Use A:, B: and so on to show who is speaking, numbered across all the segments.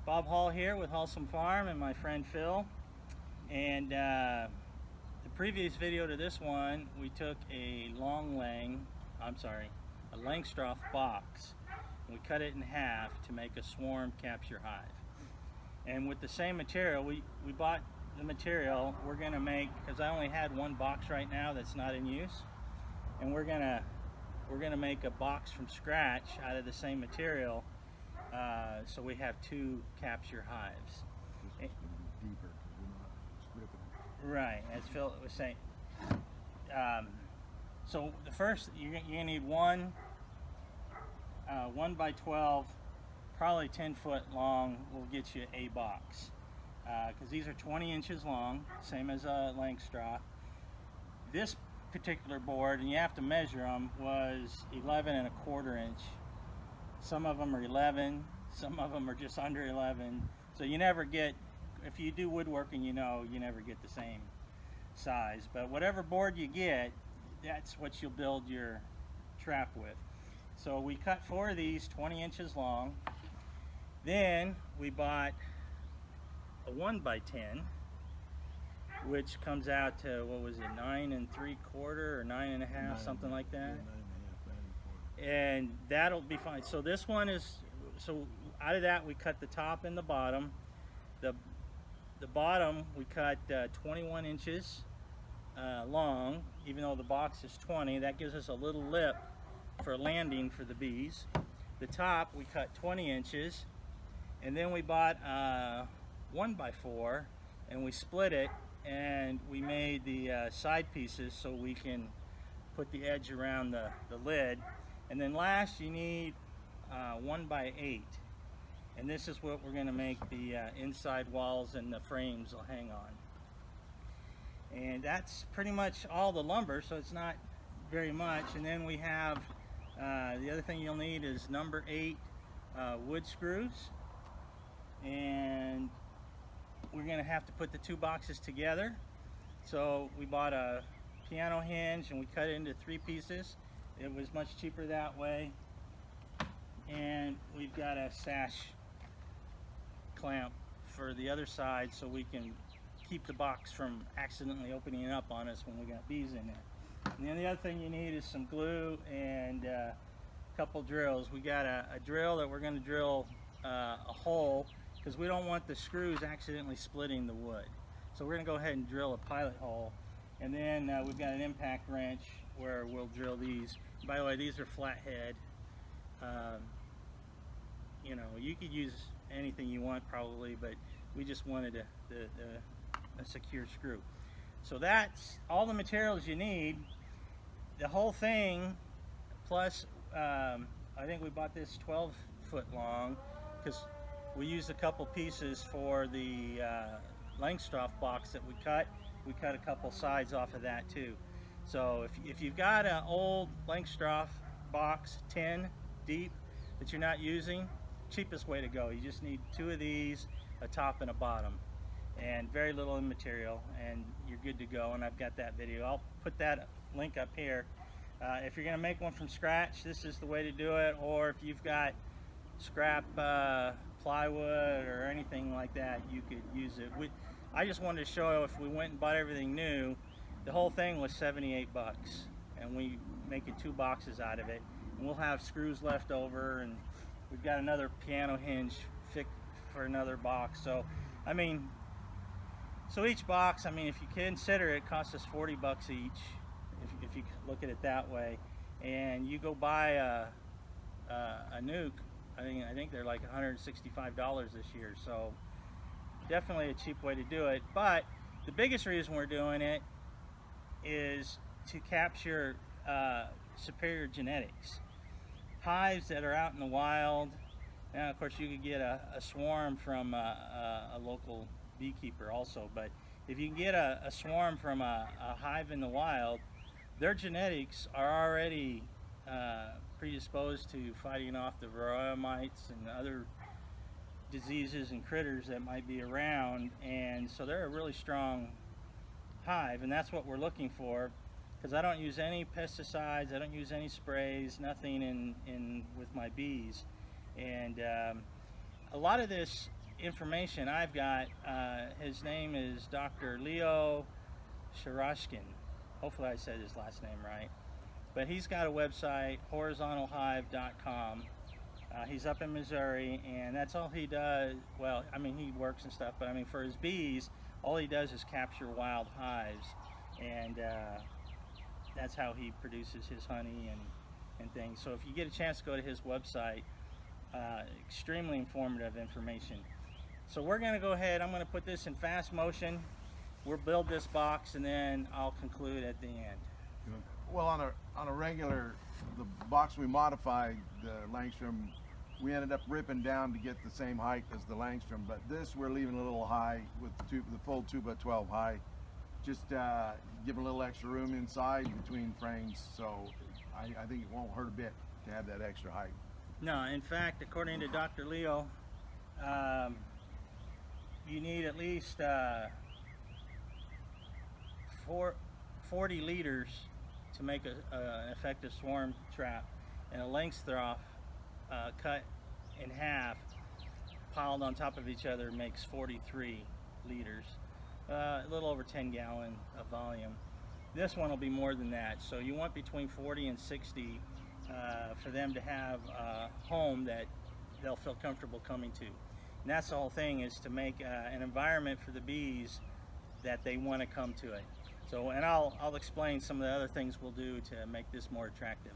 A: Bob Hall here with Hallsome Farm and my friend Phil. And the previous video to this one, we took a Langstroth box. And we cut it in half to make a swarm capture hive. And with the same material, we bought the material we're gonna make, because I only had one box right now that's not in use. And we're gonna make a box from scratch out of the same material. So we have two capture hives.
B: Deeper,
A: right, as Phil was saying. So the first, you're gonna need one 1 by 12, probably 10 foot long, will get you a box. Because these are 20 inches long, same as a Langstroth. This particular board, and you have to measure them, was 11 1/4 inch. Some of them are 11, some of them are just under 11. So you never get, if you do woodworking, you know, you never get the same size. But whatever board you get, that's what you'll build your trap with. So we cut 4 of these 20 inches long. Then we bought a 1 by 10, which comes out to, what was it, 9 3/4 or 9 1/2, something like that. And that'll be fine. So this one is, so out of that we cut the top and the bottom. The bottom we cut 21 inches long, even though the box is 20. That gives us a little lip for landing for the bees. The top we cut 20 inches, and then we bought 1 by 4, and we split it, and we made the side pieces so we can put the edge around the lid. And then last, you need 1 by 8, and this is what we're going to make the inside walls and the frames will hang on. And that's pretty much all the lumber, so it's not very much. And then we have the other thing you'll need is number 8 wood screws, and we're going to have to put the two boxes together. So we bought a piano hinge and we cut it into 3 pieces. It was much cheaper that way. And we've got a sash clamp for the other side so we can keep the box from accidentally opening up on us when we got bees in there. And then the other thing you need is some glue and a couple drills. We got a drill that we're going to drill a hole, because we don't want the screws accidentally splitting the wood. So we're going to go ahead and drill a pilot hole. And then we've got an impact wrench where we'll drill these. By the way, these are flathead. You know, you could use anything you want probably, but we just wanted a secure screw. So that's all the materials you need. The whole thing, plus I think we bought this 12 foot long, because we used a couple pieces for the Langstroth box that we cut. We cut a couple sides off of that too. So if you've got an old Langstroth box, 10 deep, that you're not using, cheapest way to go. You just need 2 of these, a top and a bottom, and very little in material, and you're good to go. And I've got that video. I'll put that link up here. If you're going to make one from scratch, this is the way to do it. Or if you've got scrap plywood or anything like that, you could use it. I just wanted to show if we went and bought everything new, the whole thing was 78 bucks, and we making 2 boxes out of it. And we'll have screws left over, and we've got another piano hinge fit for another box. So I mean, so each box, I mean, if you consider it, costs us 40 bucks each, if you look at it that way. And you go buy a nuke, I think they're like $165 this year. So definitely a cheap way to do it. But the biggest reason we're doing it is to capture superior genetics. Hives that are out in the wild. Now, of course, you could get a swarm from a local beekeeper also, but if you can get a swarm from a hive in the wild, their genetics are already predisposed to fighting off the varroa mites and other diseases and critters that might be around, and so they're a really strong hive, and that's what we're looking for. Because I don't use any pesticides, I don't use any sprays, nothing in with my bees. And a lot of this information I've got, his name is Dr. Leo Sharashkin. Hopefully I said his last name right. But he's got a website, horizontalhive.com. He's up in Missouri, and that's all he does. Well, I mean, he works and stuff, but I mean, for his bees, all he does is capture wild hives, and that's how he produces his honey and things. So if you get a chance to go to his website, extremely informative information. So we're going to go ahead, I'm going to put this in fast motion. We'll build this box, and then I'll conclude at the end.
B: Well, on a regular, the box we modified, the Langstrom, we ended up ripping down to get the same height as the Langstrom, but this we're leaving a little high with the full 2x12 high. Just give a little extra room inside between frames, so I think it won't hurt a bit to have that extra height.
A: No, in fact, according to Dr. Leo, you need at least 40 liters to make an effective swarm trap, and a Langstroth cut in half, piled on top of each other, makes 43 liters, a little over 10 gallon of volume. This one will be more than that, so you want between 40 and 60 for them to have a home that they'll feel comfortable coming to. And that's the whole thing, is to make an environment for the bees that they want to come to it. So, and I'll explain some of the other things we'll do to make this more attractive.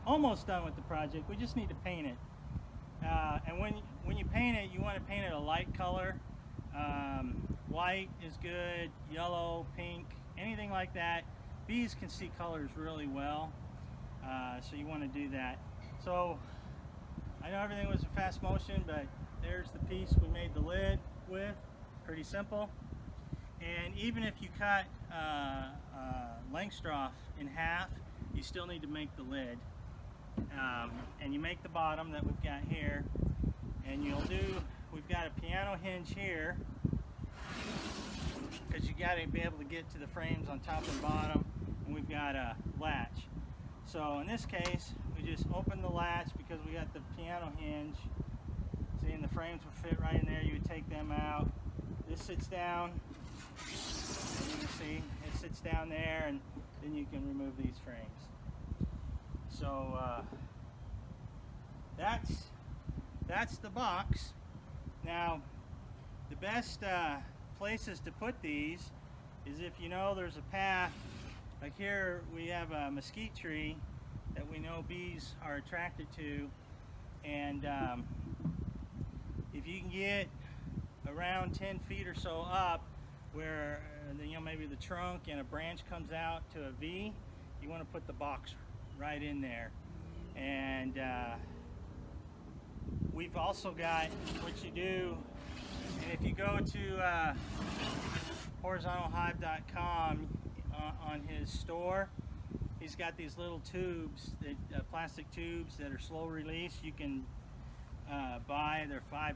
A: Almost done with the project. We just need to paint it, and when you paint it, you want to paint it a light color. White is good, yellow, pink, anything like that. Bees can see colors really well, so you want to do that. So I know everything was a fast motion, but there's the piece we made the lid with. Pretty simple. And even if you cut Langstroth in half, you still need to make the lid. And you make the bottom that we've got here, and we've got a piano hinge here, because you got to be able to get to the frames on top and bottom, and we've got a latch. So in this case, we just open the latch because we got the piano hinge. See, and the frames would fit right in there. You would take them out. This sits down, as you can see, it sits down there, and then you can remove these frames. So that's the box. Now, the best places to put these is if you know there's a path. Like here we have a mesquite tree that we know bees are attracted to, and if you can get around 10 feet or so up where maybe the trunk and a branch comes out to a V, you want to put the box right in there. And we've also got what you do, and if you go to horizontalhive.com on his store, he's got these little tubes, plastic tubes that are slow release. You can buy, they're $5,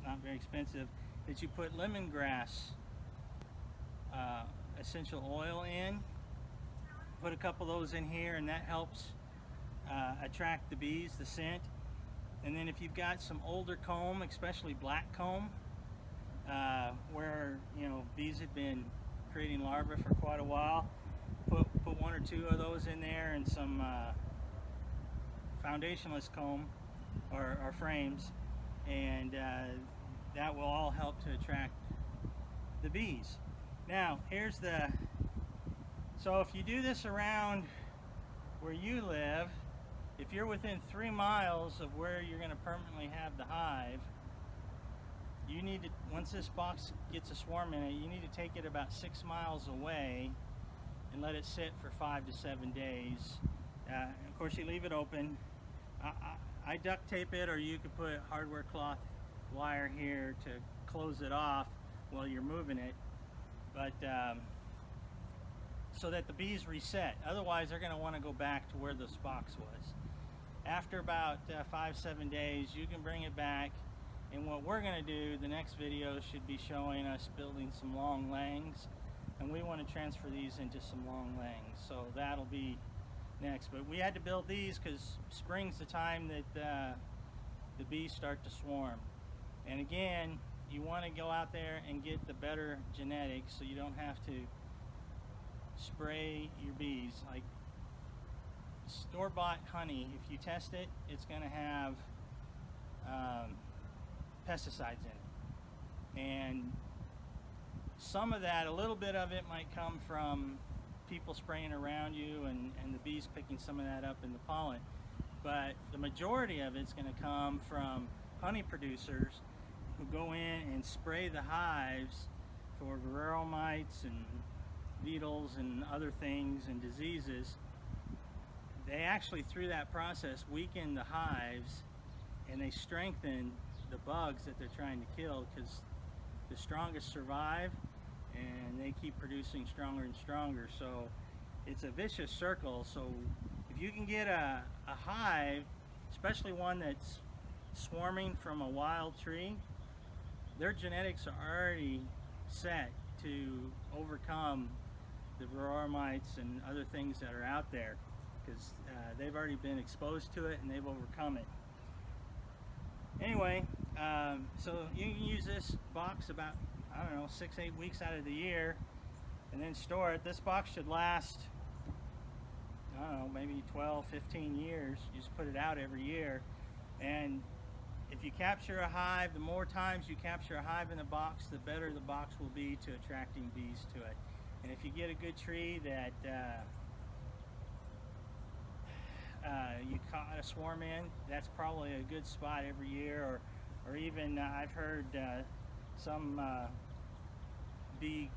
A: not very expensive, that you put lemongrass essential oil in. Put a couple of those in here, and that helps attract the bees, the scent. And then if you've got some older comb, especially black comb, where bees have been creating larvae for quite a while, put one or two of those in there, and some foundationless comb or frames, and that will all help to attract the bees. Now here's so if you do this around where you live, if you're within 3 miles of where you're going to permanently have the hive, you need to, once this box gets a swarm in it, you need to take it about 6 miles away and let it sit for 5 to 7 days. Of course, you leave it open, I duct tape it, or you could put hardware cloth wire here to close it off while you're moving it, but so that the bees reset. Otherwise, they're going to want to go back to where this box was. After about 5-7 days, you can bring it back, and what we're going to do, the next video should be showing us building some long langs, and we want to transfer these into some long langs, so that'll be next. But we had to build these because spring's the time that the bees start to swarm. And again, you want to go out there and get the better genetics so you don't have to spray your bees. Like store-bought honey, if you test it, it's going to have pesticides in it. And some of that, a little bit of it might come from people spraying around you and the bees picking some of that up in the pollen. But the majority of it's going to come from honey producers who go in and spray the hives for varroa mites and beetles and other things and diseases. They actually, through that process, weaken the hives, and they strengthen the bugs that they're trying to kill, because the strongest survive and they keep producing stronger and stronger. So it's a vicious circle. So if you can get a hive, especially one that's swarming from a wild tree, their genetics are already set to overcome the varroa mites and other things that are out there, because they've already been exposed to it and they've overcome it. Anyway, so you can use this box about, I don't know, 6-8 weeks out of the year, and then store it. This box should last, I don't know, maybe 12-15 years. You just put it out every year, and if you capture a hive, the more times you capture a hive in the box, the better the box will be to attracting bees to it. And if you get a good tree that you caught a swarm in, that's probably a good spot every year. Or even I've heard some bee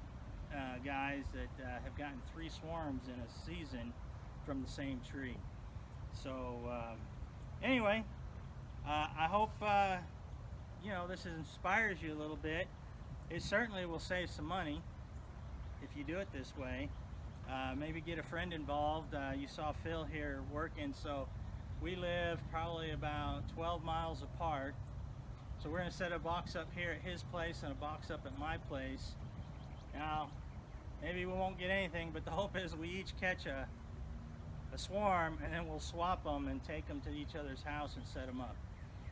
A: guys that have gotten 3 swarms in a season from the same tree. So anyway, I hope you know, this inspires you a little bit. It certainly will save some money if you do it this way. Maybe get a friend involved. You saw Phil here working, so we live probably about 12 miles apart. So we're going to set a box up here at his place and a box up at my place. Now, maybe we won't get anything, but the hope is we each catch a swarm, and then we'll swap them and take them to each other's house and set them up.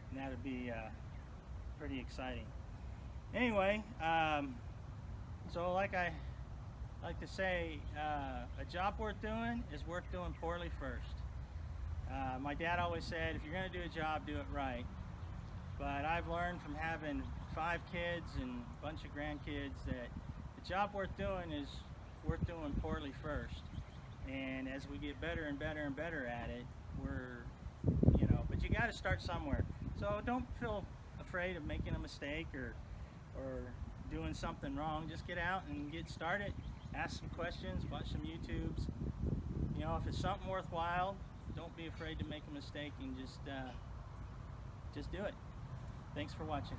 A: And that'd be pretty exciting. Anyway, so like I like to say, a job worth doing is worth doing poorly first. My dad always said, if you're going to do a job, do it right. But I've learned from having 5 kids and a bunch of grandkids that the job worth doing is worth doing poorly first. And as we get better and better and better at it, you know, but you got to start somewhere. So don't feel afraid of making a mistake or doing something wrong. Just get out and get started. Ask some questions, watch some YouTubes. You know, if it's something worthwhile, don't be afraid to make a mistake and just do it. Thanks for watching.